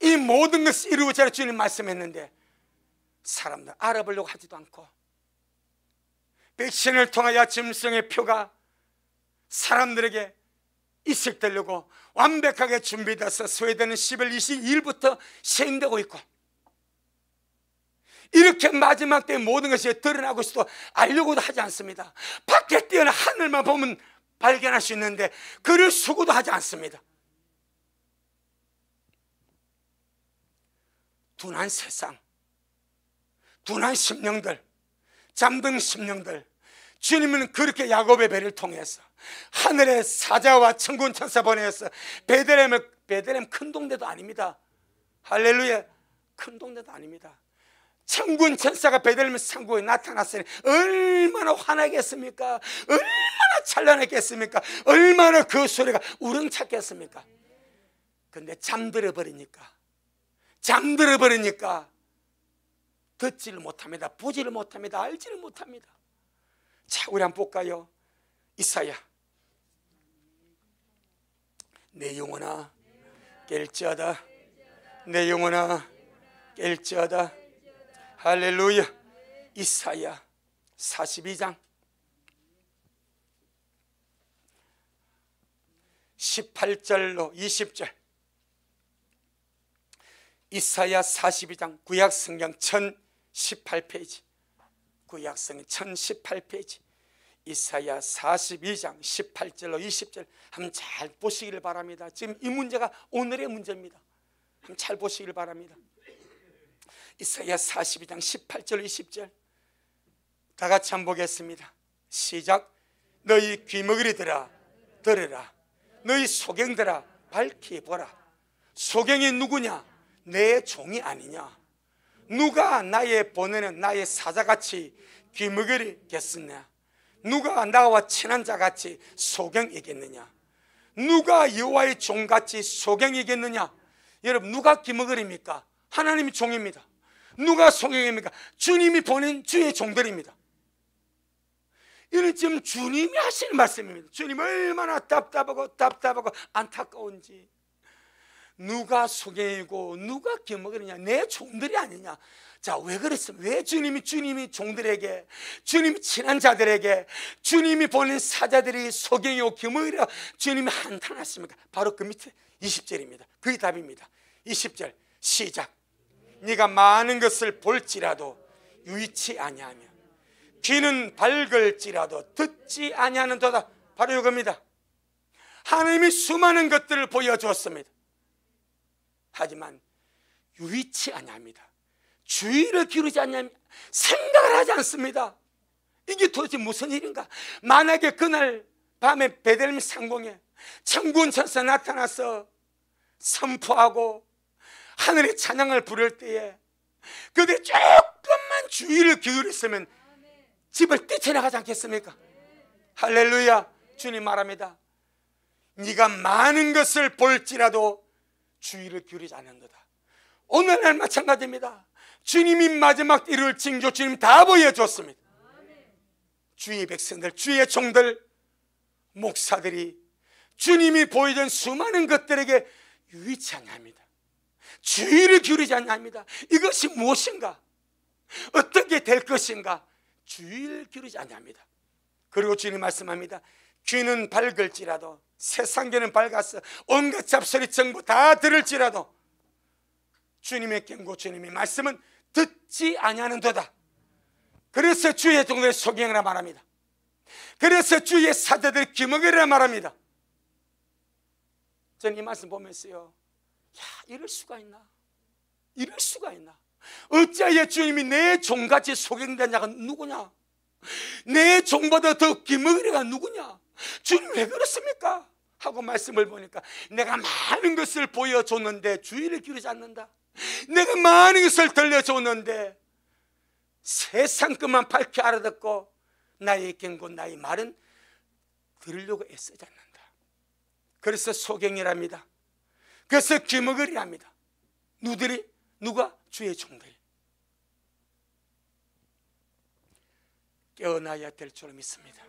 Speaker 1: 이 모든 것이 이루어지라 주님 말씀했는데, 사람들 알아보려고 하지도 않고, 백신을 통하여 짐승의 표가 사람들에게 이식되려고 완벽하게 준비돼서 스웨덴은 10월 22일부터 시행되고 있고, 이렇게 마지막 때 모든 것이 드러나고 있어도 알려고도 하지 않습니다. 밖에 뛰어나 하늘만 보면 발견할 수 있는데 그를 수고도 하지 않습니다. 둔한 세상, 둔한 심령들, 잠든 심령들, 주님은 그렇게 야곱의 배를 통해서 하늘의 사자와 천군 천사 보내서 베들레헴 큰 동네도 아닙니다. 할렐루야, 큰 동네도 아닙니다. 천군 천사가 베들레헴 상구에 나타났으니 얼마나 환하겠습니까? 얼마나 찬란했겠습니까? 얼마나 그 소리가 우렁찼겠습니까? 근데 잠들어 버리니까 듣지를 못합니다. 보지를 못합니다. 알지를 못합니다. 자, 우리 한번 볼까요? 이사야, 내 영혼아 깰지어다, 내 영혼아 깰지어다. 할렐루야. 이사야 42장 18절로 20절. 이사야 42장 구약성경 1018페이지, 구약성경 1018페이지, 이사야 42장 18절로 20절 한번 잘 보시기를 바랍니다. 지금 이 문제가 오늘의 문제입니다. 한번 잘 보시기를 바랍니다. 이사야 42장 18절 20절 다 같이 한번 보겠습니다. 시작. 너희 귀머거리들아 들으라, 너희 소경들아 밝히 보라. 소경이 누구냐? 내 종이 아니냐? 누가 나의 보내는 나의 사자같이 귀머거리겠느냐? 누가 나와 친한 자같이 소경이겠느냐? 누가 여호와의 종같이 소경이겠느냐? 여러분, 누가 귀머거리입니까? 하나님이 종입니다. 누가 소경입니까? 주님이 보낸 주의 종들입니다. 이는 지금 주님이 하시는 말씀입니다. 주님 얼마나 답답하고 안타까운지. 누가 소경이고 누가 귀머거리냐? 내 종들이 아니냐? 자, 왜 그랬습니까? 왜 주님이 종들에게, 주님이 친한 자들에게, 주님이 보낸 사자들이 소경이고 귀머거리라 주님이 한탄하십니까? 바로 그 밑에 20절입니다. 그게 답입니다. 20절 시작. 네가 많은 것을 볼지라도 유의치 아니하며 귀는 밝을지라도 듣지 아니하는도다. 바로 이겁니다. 하나님이 수많은 것들을 보여주었습니다. 하지만 유의치 아니합니다. 주의를 기울이지 않냐면 생각을 하지 않습니다. 이게 도대체 무슨 일인가? 만약에 그날 밤에 베들레헴 상공에 천군 천사 나타나서 선포하고 하늘의 찬양을 부를 때에 그들이 조금만 주의를 기울였으면 집을 뛰쳐나가지 않겠습니까? 할렐루야. 주님 말합니다. 네가 많은 것을 볼지라도 주의를 기울이지 않는도다. 오늘날 마찬가지입니다. 주님이 마지막 이룰 징조 주님 다 보여줬습니다. 주의 백성들, 주의 종들, 목사들이 주님이 보여준 수많은 것들에게 유의치 않냐합니다. 주의를 기울이지 않냐합니다. 이것이 무엇인가? 어떻게 될 것인가? 주의를 기울이지 않냐합니다. 그리고 주님 말씀합니다. 귀는 밝을지라도, 세상 귀는 밝아서 온갖 잡소리 정보 다 들을지라도 주님의 경고, 주님의 말씀은 듣지 아니하는도다. 그래서 주의 종들의 소경이라 말합니다. 그래서 주의 사자들의 기먹이라 말합니다. 저는 이 말씀 보면서요, 야, 이럴 수가 있나? 이럴 수가 있나? 어찌하여 주님이 내 종같이 소경된 자가 누구냐? 내 종보다 더 기먹이가 누구냐? 주님 왜 그렇습니까? 하고 말씀을 보니까 내가 많은 것을 보여줬는데 주의를 기울이지 않는다. 내가 많은 것을 들려줬는데 세상 것만 밝히 알아듣고 나의 경고, 나의 말은 들으려고 애쓰지 않는다. 그래서 소경이랍니다. 그래서 기먹으리랍니다. 누들이? 누가? 주의 종들이. 깨어나야 될 줄 믿습니다.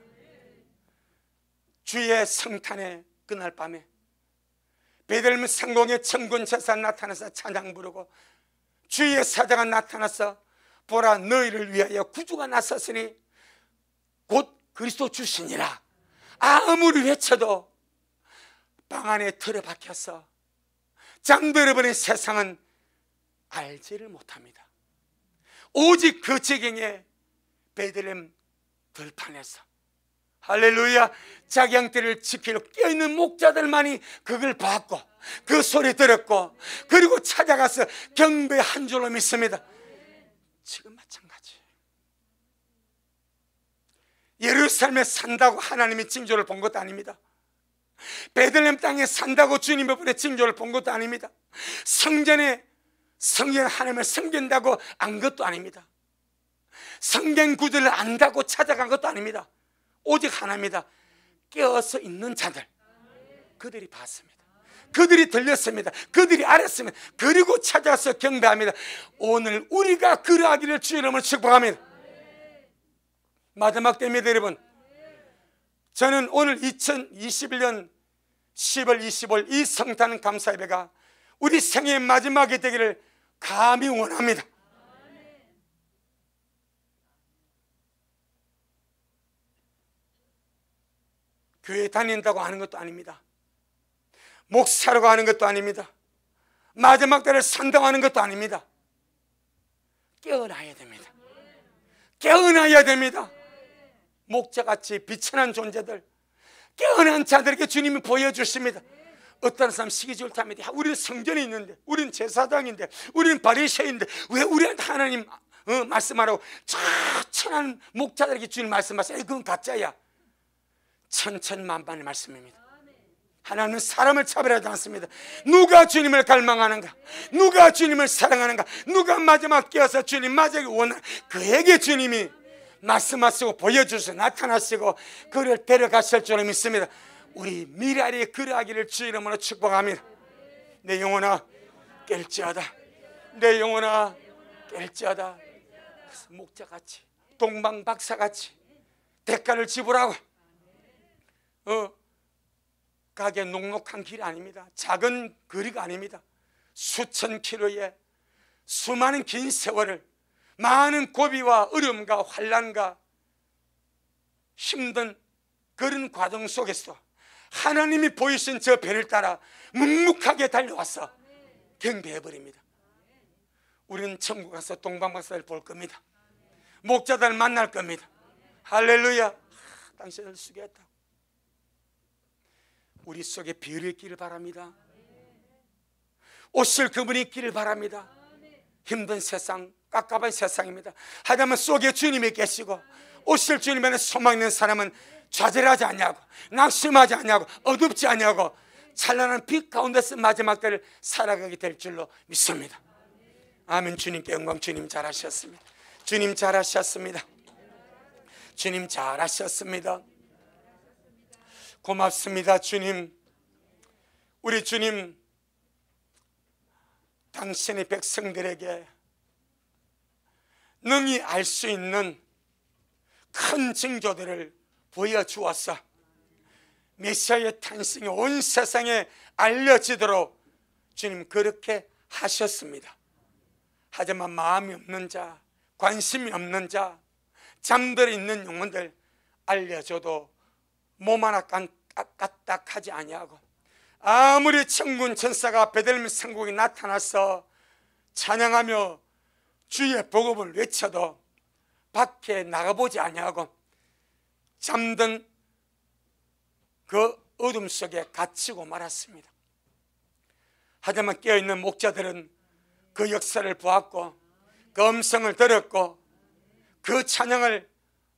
Speaker 1: 주의 성탄의 그날 밤에 베들레헴 성공의 천군 제사 나타나서 찬양 부르고 주의 사자가 나타나서 보라, 너희를 위하여 구주가 나섰으니 곧 그리스도 주시니라. 아무리 외쳐도 방 안에 틀어박혀서 잠들어버린 세상은 알지를 못합니다. 오직 그 지경에 베들레헴 들판에서 할렐루야, 자기 양떼를 지키려 깨어있는 목자들만이 그걸 봤고 그 소리 들었고 그리고 찾아가서 경배한 줄로 믿습니다. 지금 마찬가지. 예루살렘에 산다고 하나님이 징조를 본 것도 아닙니다. 베들레헴 땅에 산다고 주님의 분의 징조를 본 것도 아닙니다. 성전 하나님을 섬긴다고 안 것도 아닙니다. 성경 구절을 안다고 찾아간 것도 아닙니다. 오직 하나입니다. 깨어서 있는 자들, 그들이 봤습니다. 그들이 들렸습니다. 그들이 알았습니다. 그리고 찾아서 경배합니다. 오늘 우리가 그러하기를 주의 이름으로 축복합니다. 마지막 때입니다. 여러분, 저는 오늘 2021년 10월 25일 이 성탄 감사예배가 우리 생애의 마지막이 되기를 감히 원합니다. 교회 다닌다고 하는 것도 아닙니다. 목사라고 하는 것도 아닙니다. 마지막 때를 산다고 하는 것도 아닙니다. 깨어나야 됩니다. 깨어나야 됩니다. 목자같이 비천한 존재들, 깨어난 자들에게 주님이 보여주십니다. 어떤 사람 시기줄 탑니다. 우리는 성전에 있는데, 우리는 제사장인데, 우리는 바리새인인데 왜 우리한테 하나님 말씀하라고 저 천한 목자들에게 주님 말씀하세요? 그건 가짜야. 천천만반의 말씀입니다. 하나님은 사람을 차별하지 않습니다. 누가 주님을 갈망하는가, 누가 주님을 사랑하는가, 누가 마지막 깨어서 주님 맞이하기 원하는 그에게 주님이 말씀하시고 보여주시고 나타나시고 그를 데려가실 줄 믿습니다. 우리 미래에 그러하기를 주 이름으로 축복합니다. 내 영혼아 깰지어다, 내 영혼아 깰지어다. 그래서 목자같이 동방박사같이 대가를 지불하고 가게 녹록한 길이 아닙니다. 작은 거리가 아닙니다. 수천 킬로의 수많은 긴 세월을 많은 고비와 어려움과 환난과 힘든 그런 과정 속에서 하나님이 보이신 저 배를 따라 묵묵하게 달려와서 경배해버립니다. 우리는 천국 가서 동방박사를 볼 겁니다. 목자들 만날 겁니다. 할렐루야. 당신을 수고했다. 우리 속에 별이 있기를 바랍니다. 오실 그분이 있기를 바랍니다. 힘든 세상, 깝깝한 세상입니다. 하지만 속에 주님이 계시고 오실 주님에는 소망 있는 사람은 좌절하지 않냐고, 낙심하지 않냐고, 어둡지 않냐고 찬란한 빛 가운데서 마지막 때를 살아가게 될 줄로 믿습니다. 아멘. 주님께 영광. 주님 잘하셨습니다. 주님 잘하셨습니다. 주님 잘하셨습니다. 고맙습니다. 주님, 우리 주님 당신의 백성들에게 능히 알 수 있는 큰 징조들을 보여주어서 메시아의 탄생이 온 세상에 알려지도록 주님 그렇게 하셨습니다. 하지만 마음이 없는 자, 관심이 없는 자, 잠들어 있는 영혼들 알려줘도 몸 하나 까딱하지 아니하고 아무리 천군 천사가 베들레헴 성국에 나타나서 찬양하며 주의 복음을 외쳐도 밖에 나가보지 아니하고 잠든 그 어둠 속에 갇히고 말았습니다. 하지만 깨어있는 목자들은 그 역사를 보았고 그 음성을 들었고 그 찬양을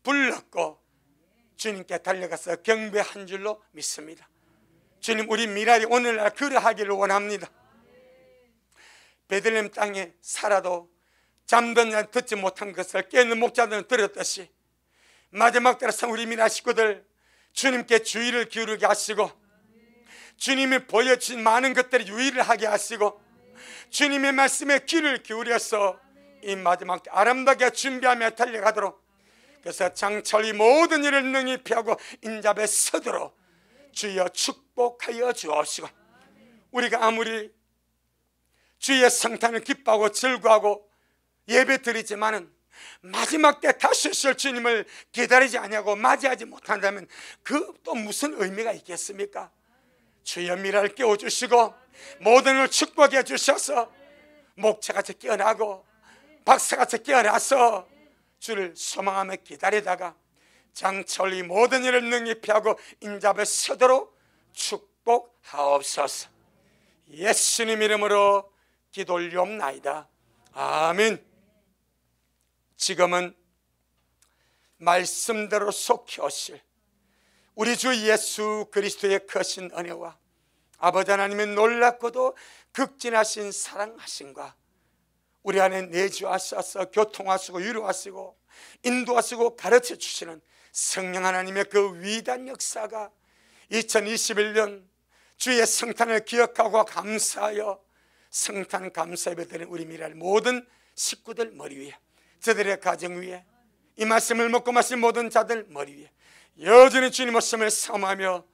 Speaker 1: 불렀고 주님께 달려가서 경배한 줄로 믿습니다. 주님, 우리 미랄이 오늘날 그러하기를 원합니다. 베들레헴 땅에 살아도 잠든 자 듣지 못한 것을 깨어있는 목자들은 들었듯이 마지막 때로서 우리 미랄 식구들 주님께 주의를 기울이게 하시고 주님이 보여주신 많은 것들을 유의를 하게 하시고 주님의 말씀에 귀를 기울여서 이 마지막 때 아름답게 준비하며 달려가도록, 그래서 장철이 모든 일을 능히 피하고 인자에 서도록 주여 축복하여 주옵시고, 우리가 아무리 주의 성탄을 기뻐하고 즐거워하고 예배 드리지만은 마지막 때 다시 오실 주님을 기다리지 아니하고 맞이하지 못한다면 그 또 무슨 의미가 있겠습니까? 주여 미랄을 깨워주시고 모든 걸 축복해 주셔서 목차같이 깨어나고 박사같이 깨어나서 주를 소망하며 기다리다가 장철이 모든 일을 능히 피하고 인자에 서도록 축복하옵소서. 예수님 이름으로 기도 올리옵나이다. 아멘. 지금은 말씀대로 속히 오실 우리 주 예수 그리스도의 크신 은혜와 아버지 하나님의 놀랍고도 극진하신 사랑하심과 우리 안에 내주하셔서 교통하시고 위로하시고 인도하시고 가르쳐 주시는 성령 하나님의 그 위대한 역사가 2021년 주의 성탄을 기억하고 감사하여 성탄 감사 예배드리는 우리 미랄 모든 식구들 머리 위에, 저들의 가정 위에, 이 말씀을 먹고 마신 모든 자들 머리 위에 여전히 주님 말씀을 사모하며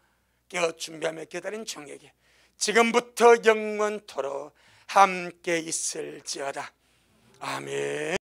Speaker 1: 깨어 준비하며 기다린 종에게 지금부터 영원토록 함께 있을지어다. 아멘.